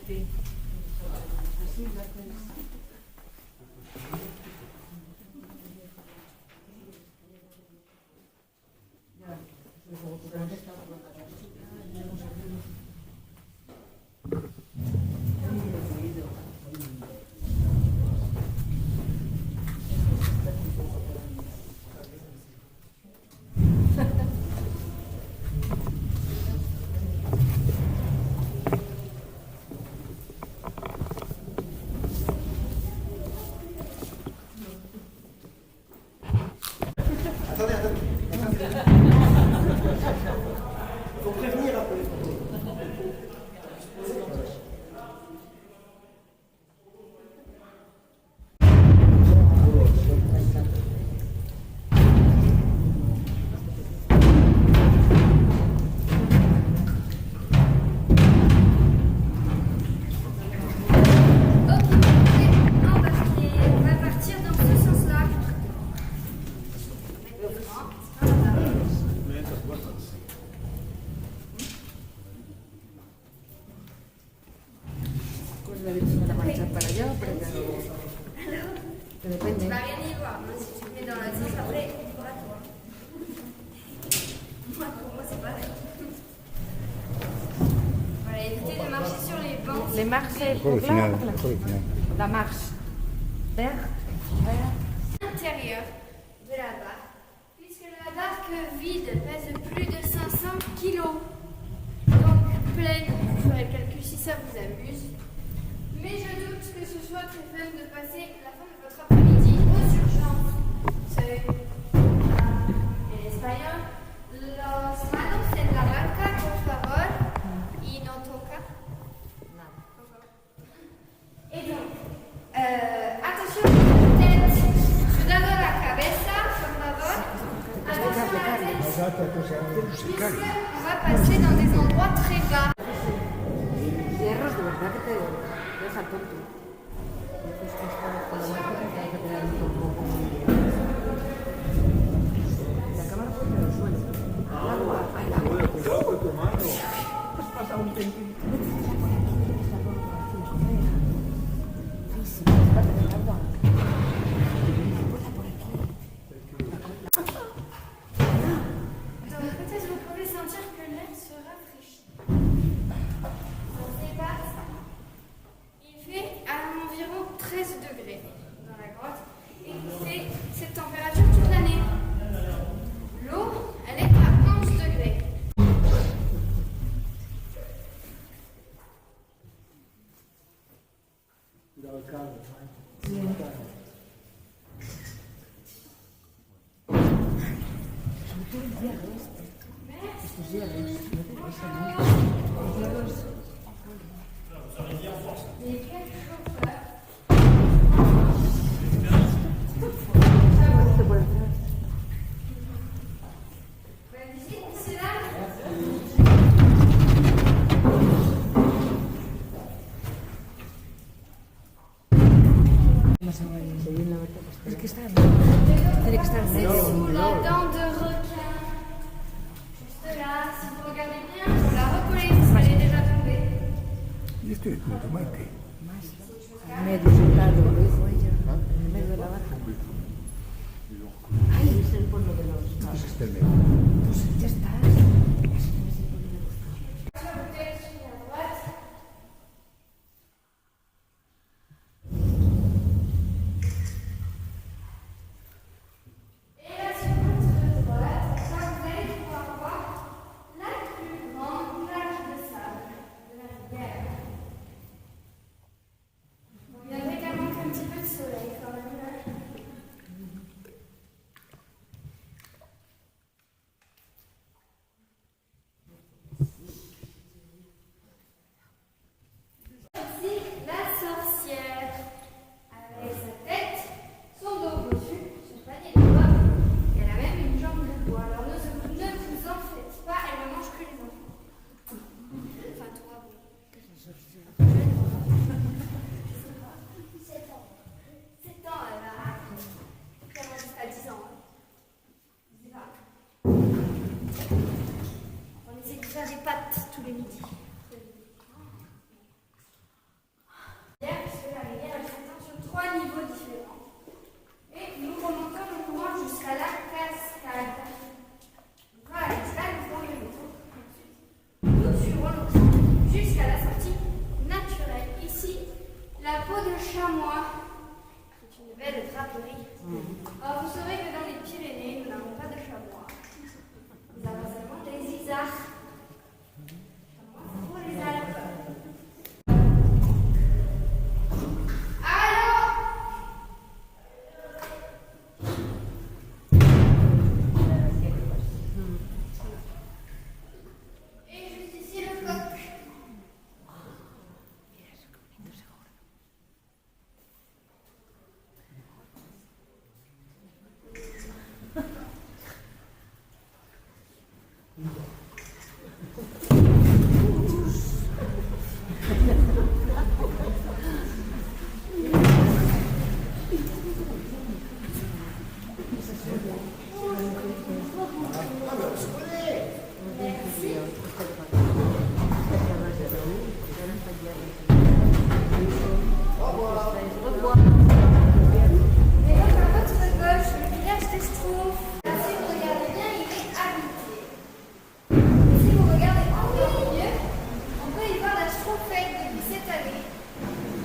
arrêter. Faut prévenir après. La vicina la marcha para allá, pero ya no. Depende. Va rien y voir, hein. Si tu mets dans l'autre sens, après, pour toi. Pour moi, c'est pareil. Voilà, évitez de marcher sur les bancs. Les marches pour là, la marche vers L'intérieur de la barque, puisque la barque vide pèse plus de 500 kilos. Donc, pleine, vous ferez le calcul si ça vous amuse. Mais je doute que ce soit très fun de passer la fin de votre après-midi aux urgences. Vous savez, en espagnol, los manos en la barca, por favor, y no toca. Et donc, attention, tête, cuidado la cabeza, por favor. Attention à la tête, puisqu'on va passer dans des endroits très bas. hierros, de verdad que te deja tonto. Es que está con la marca que te hace quedar un poco como... La cámara fue en el suelo. El agua, el agua. Cuidado con tu mano. Has pasado un centímetro. Donc peut-être vous pouvez sentir que l'air se rafraîchit. Dans ces bases, il fait environ 13 degrés dans la grotte et il fait cette température toute l'année. L'eau, elle est à 11 degrés. Estos hierros, no te pasa mucho. Los hierros... Et quel chauffeur. Te puede entrar. C'est là. Más agua ahí. Es que está... Tiene que estar en C'est medio. sous la dent de requin. Juste là, si vous regardez bien, vous la recollez parce qu'elle est déjà tombée. Y esto es como tomate. En medio, sentado, lo dijo ella. En medio de la barca. Ahí es el pueblo de los... Entonces está el medio. Pues ya está. Et là, sur votre droite, là, vous allez pouvoir voir la plus grande plage de sable de la rivière. Bon, il y avait également un petit peu de soleil quand même. Ici, la sorcière, avec sa tête, son dos bossu, son panier de bois, et elle a même une jambe de bois. Alors ne vous en faites pas, elle ne mange que les enfants. Enfin, toi, bon. 7 ans, elle va faire jusqu'à 10 ans. Je sais pas. On essaie de faire des pâtes tous les midis. La peau de chamois, c'est une belle draperie. Alors vous saurez que dans les Pyrénées, nous n'avons pas de chamois. Nous avons seulement des isards. Chamois, c'est pour les Alpes. Allô? Et juste ici le coq. Et donc à votre gauche, le village de Schtroumpf. Là, si vous regardez bien, il est habité. Et si vous regardez encore mieux, on peut y voir la Schtroumpfette depuis cette année.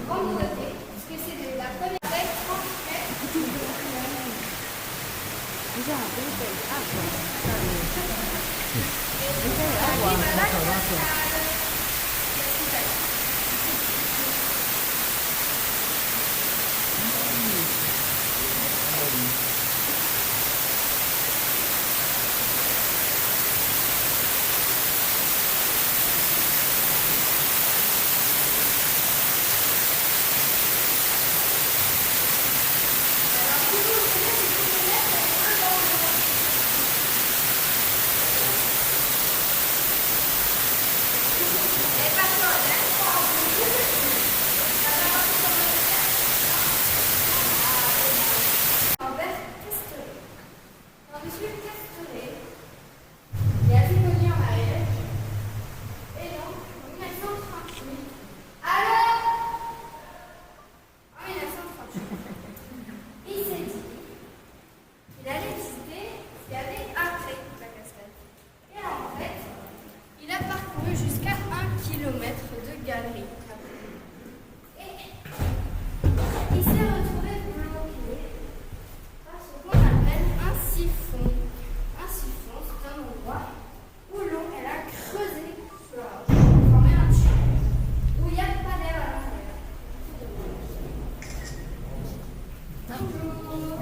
Grande nouveauté, puisque c'est de la première belle Schtroumpfette. Albert Castelet. Alors, monsieur Castelet, il est assez connu en Ariège. Et donc, en 1938. Alors, en 1938, il s'est dit qu'il allait visiter ce qu'il y avait après la cascade. Et en fait, il a parcouru jusqu'à 1 kilomètre de galerie. Et il s'est retrouvé bloqué à ce qu'on appelle un siphon. Un siphon, c'est un endroit où l'eau, elle a creusé sur la roche, pour former un tunnel, où il n'y a pas d'air à l'intérieur. Bonjour.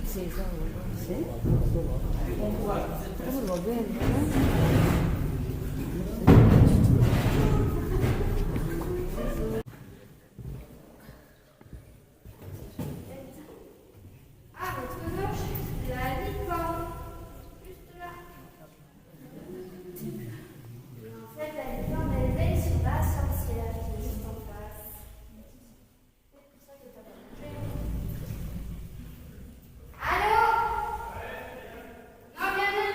Sì, sì. Va bene. À votre gauche, la licorne. Juste là. Et en fait, la licorne, elle veille sur la sorcière qui est juste en face. C'est pour ça que t'as pas bougé. Allô? Non, viens, viens.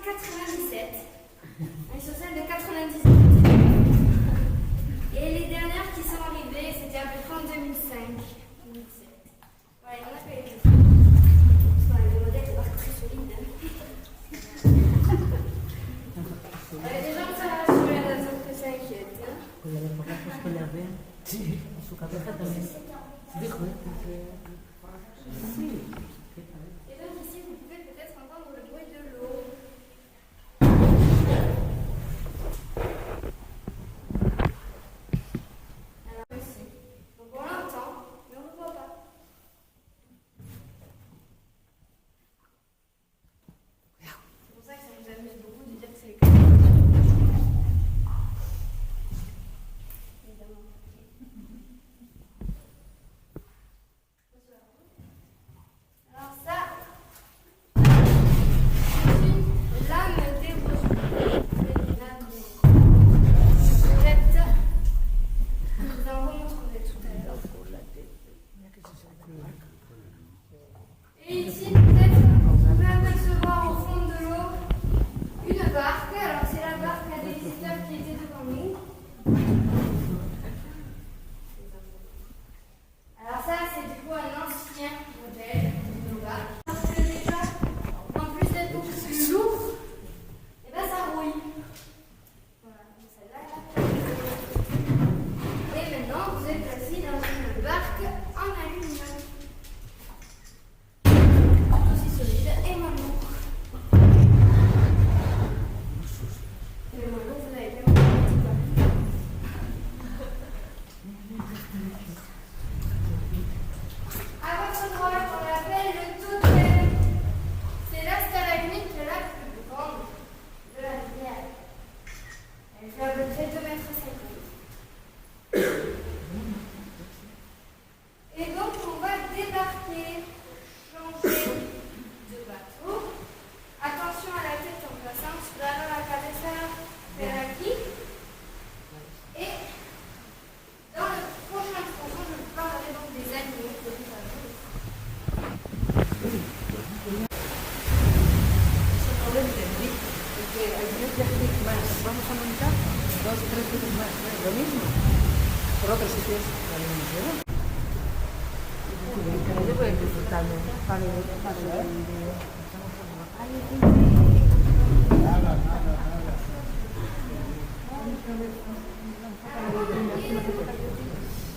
97. On est sur celle de 98. Et les dernières qui sont arrivées, c'était à peu près en 2005. 2007. Voilà, il y en a pas eu. Le modèle est pas très solide. Les gens savent sur la raison que ça inquiète. Con la época pues que la ven, sí, en su cabeza también. Dijo, sí. Et donc ici, vous pouvez peut-être entendre le bruit de l'eau. Alors ici, donc on l'entend, mais on ne le voit pas. C'est pour ça que ça nous amuse beaucoup de dire que c'est éclairé. Évidemment. Alors ça, c'est une lame d'érosion. C'est une lame d'érosion. Peut-être, je vous en remontrerai tout à l'heure. Et ici, peut-être, vous pouvez apercevoir au fond de l'eau une barque. Alors c'est la barque des visiteurs qui était devant nous. Alors ça, c'est du coup un ancien modèle de barque. Parce que déjà, en plus d'être beaucoup plus lourd, et ben ça rouille. Voilà, donc celle-là, et maintenant, vous êtes assis dans une barque en aluminium. Tout aussi solide et moins lourd. Et le moins lourd, vous l'avez fait. À votre droite, on l'appelle le totem. C'est la stalagmite la plus grande de la rivière. Elle fait à peu près 2,50 m. Et donc, on va débarquer, changer de bateau. Attention à la tête en passant, cuidado la cabeza vers aquí. Et dans le prochain exposant, je vous parlerai donc des animaux que nous avons. No lo entendí, porque hay 10 viajes más, vamos a montar 2, 3 veces más, ¿no? Lo mismo, por otros sitios, la misma ciudad. Yo voy disfrutando, vale.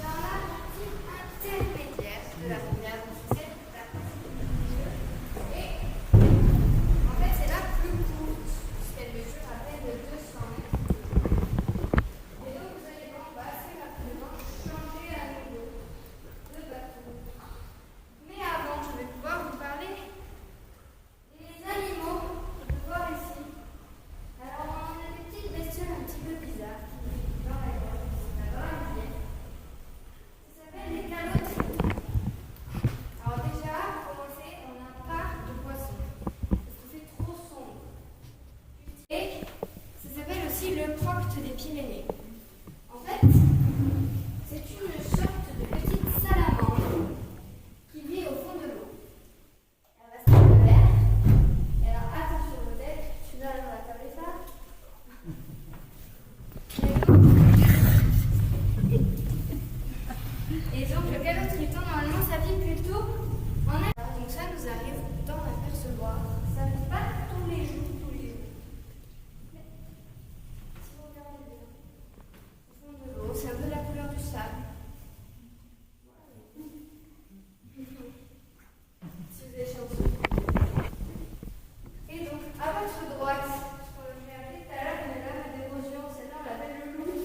Dans la partie intermédiaire de la rivière, donc c'est la partie. Et en fait, c'est la plus courte, puisqu'elle mesure à peine 200 mètres. Et donc, vous allez voir, on va assez rapidement changer à nouveau de bateau. Mais avant, je vais pouvoir vous parler des animaux qu'on peut voir ici. Alors, on a des petites bestioles un petit peu bizarres qui vivent dans la rivière. Ça s'appelle les calottes. Alors déjà, pour commencer, on n'a pas de poisson. Parce que c'est trop sombre. Et ça s'appelle aussi le procte des Pyrénées. En fait, c'est une sorte de petite salamandre qui vit au fond de l'eau. Elle reste dans l'air. Et alors attention au modèle, tu dois dans la cabeza. Et donc le galop triton, normalement, ça vit plutôt en Afrique. Donc ça nous arrive d'en apercevoir. Ça ne vit pas tous les jours, tous les jours. Mais si vous regardez bien, au fond de l'eau, c'est un peu la couleur du sable. Si vous avez chanceux. Et donc, à votre droite, ce qu'on a fait tout à l'heure, une lame d'érosion, celle-là, on l'appelle le loup.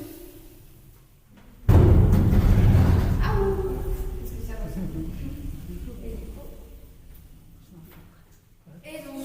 Ah ouh! Qu'est-ce que ça va? Et donc,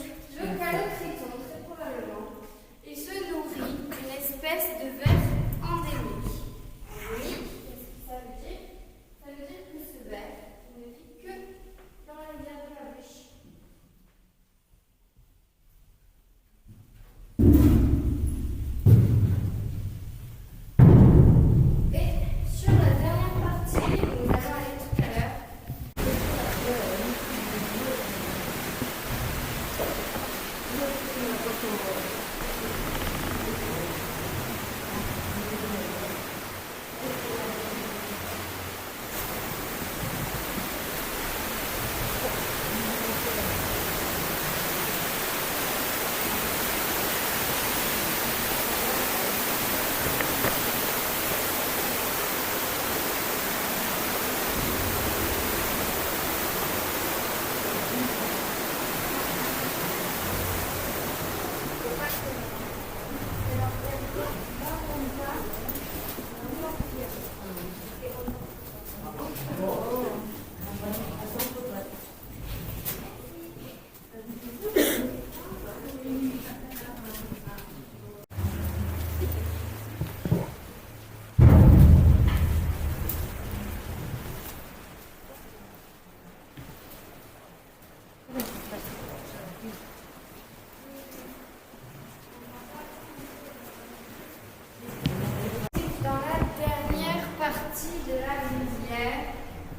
Dans la dernière partie de la rivière,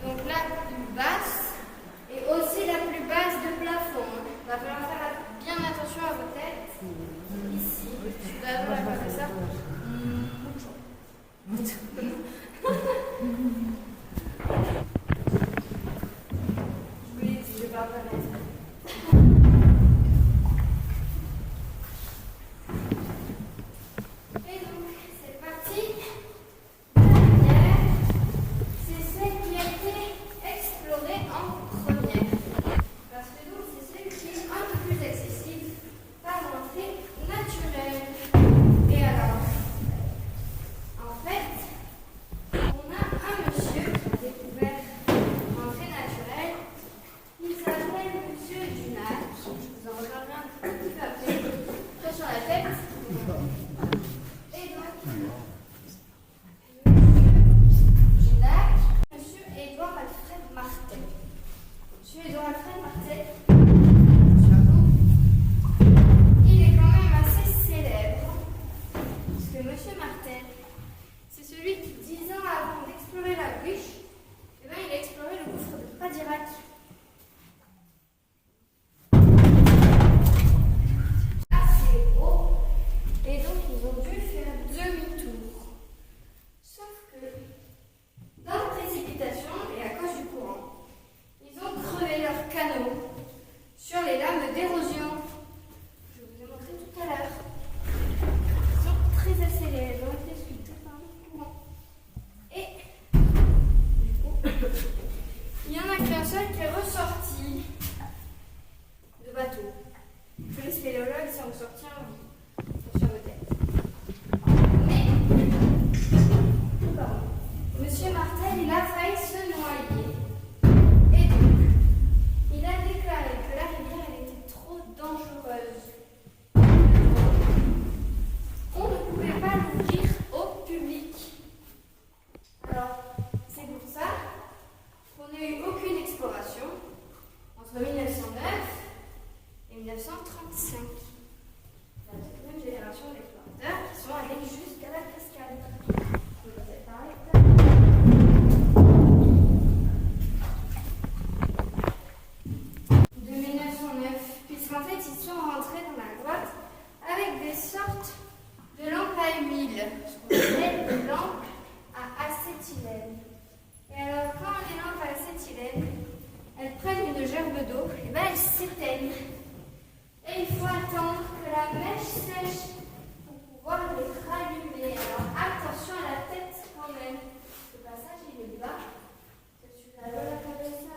donc la plus basse et aussi la plus basse de plafond. Il va falloir faire bien attention à vos têtes. Ici, je suis d'accord avec ça. Oui, je vais pas connaître. Et donc, c'est parti. C'est celle qui a été explorée en première. Parce que donc c'est celle qui est un peu plus accessible par l'entrée naturelle. Et alors, en fait, on a un monsieur qui a découvert l'entrée naturelle. Il s'appelle Monsieur Dunat. Je vous en reparlerai un petit peu après. Très sur la tête. Et donc, Monsieur Édouard Alfred Martel. Monsieur Édouard Alfred Martel, il est quand même assez célèbre, parce que Monsieur Martel, c'est celui qui, 10 ans avant d'explorer la Bruche, eh ben, il a exploré le gouffre de Padirac. Assez haut, et donc ils ont dû faire demi-tour. Sauf que, dans la précipitation et à cause du courant, ils ont crevé leur canot sur les lames d'érosion. Je vous ai montré tout à l'heure. Ils sont très accélérés, ils ont été sculptés par le courant. Et du coup, il n'y en a qu'un seul qui est ressorti de bateau. Tous les spéléologues sont ressortis en vie sur vos têtes. Mais pardon. Monsieur Martel, il a failli se noyer. Et donc, il a déclaré que la rivière elle était trop dangereuse. On ne pouvait pas l'ouvrir au public. Alors, c'est pour ça qu'on n'a eu aucune exploration entre 1909 et 1935. La deuxième génération d'explorateurs qui sont allés jusqu'à la cascade. Je vous ai parlé tout à l'heure. De 1909, puisqu'en fait ils sont rentrés dans la grotte avec des sortes de lampes à huile, ce qu'on appelle des lampes à acétylène. Et alors quand les lampes à acétylène, elles prennent une gerbe d'eau, et ben elles s'éteignent. Et il faut attendre que la mèche sèche pour pouvoir les rallumer. Alors attention à la tête quand même. Ce passage il est bas. Je suis là la cabessa.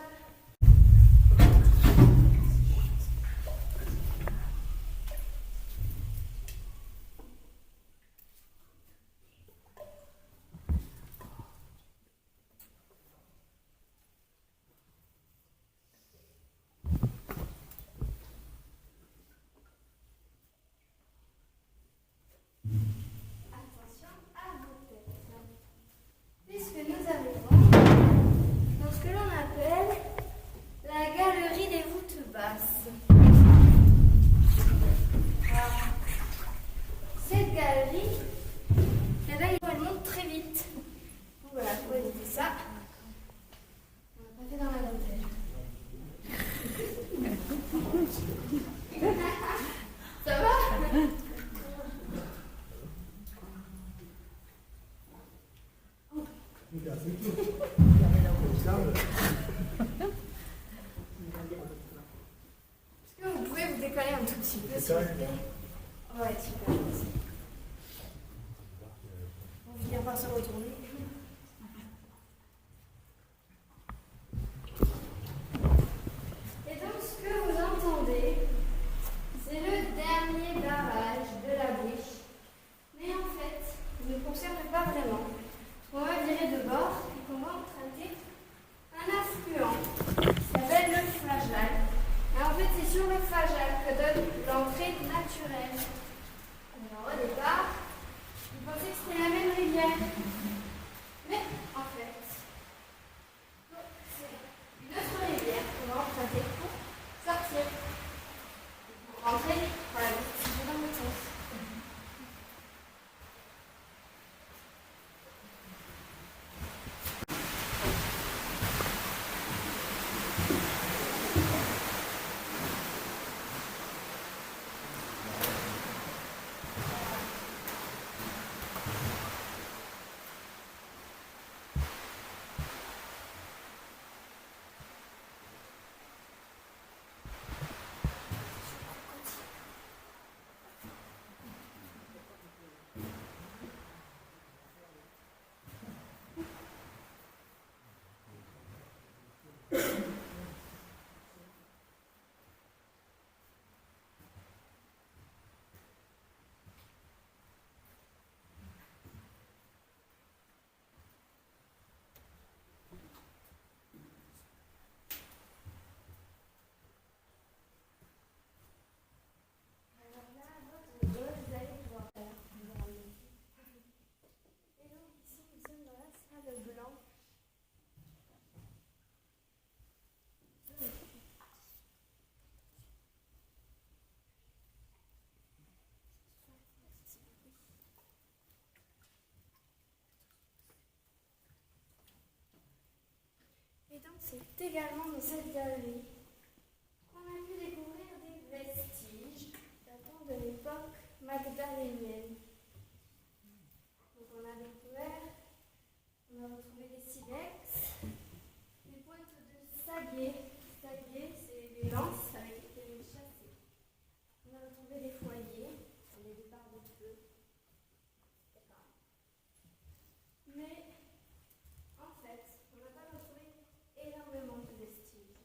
Attention à vos têtes. Puisque nous arrivons dans ce que l'on appelle la galerie des voûtes basses. Alors, cette galerie, eh ben, elle monte très vite. Donc voilà, pour éviter ça, on l'a pas fait dans la dentelle. Est-ce que vous pouvez vous décaler un tout petit peu, s'il vous plaît? Ouais, super. On va finir par se retourner. Et donc, ce que vous entendez, c'est le dernier barrage de la bouche. Mais en fait, il ne concerne pas vraiment. On va virer de bord et qu'on va emprunter un affluent qui s'appelle le flagell. Et en fait, c'est sur le flagell que donne l'entrée naturelle. Alors au départ, je pensais que c'était la même rivière. Mais en fait, c'est une autre rivière qu'on va emprunter pour sortir. Pour rentrer, voilà, c'est dans l'autre sens. Et donc c'est également dans cette galerie qu'on a pu découvrir des vestiges datant de l'époque magdalénienne. Donc on a retrouvé des silex, des pointes de saguier. Saguier, c'est des lances avec lesquelles ils chassaient. On a retrouvé des foyers, des départs de feu, etc. Mais en fait, on n'a pas retrouvé énormément de vestiges.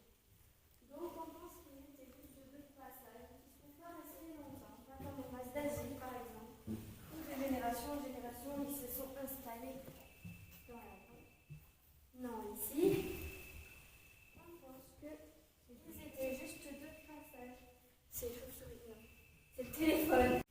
Donc on pense qu'il était juste deux passages qui se sont pas restés longtemps, pas comme en masse d'Asie par exemple, où de génération en génération ils se sont installés dans la banque. Non, ici, on pense que c'était juste deux passages. C'est les chauves-souris, non. C'est le téléphone.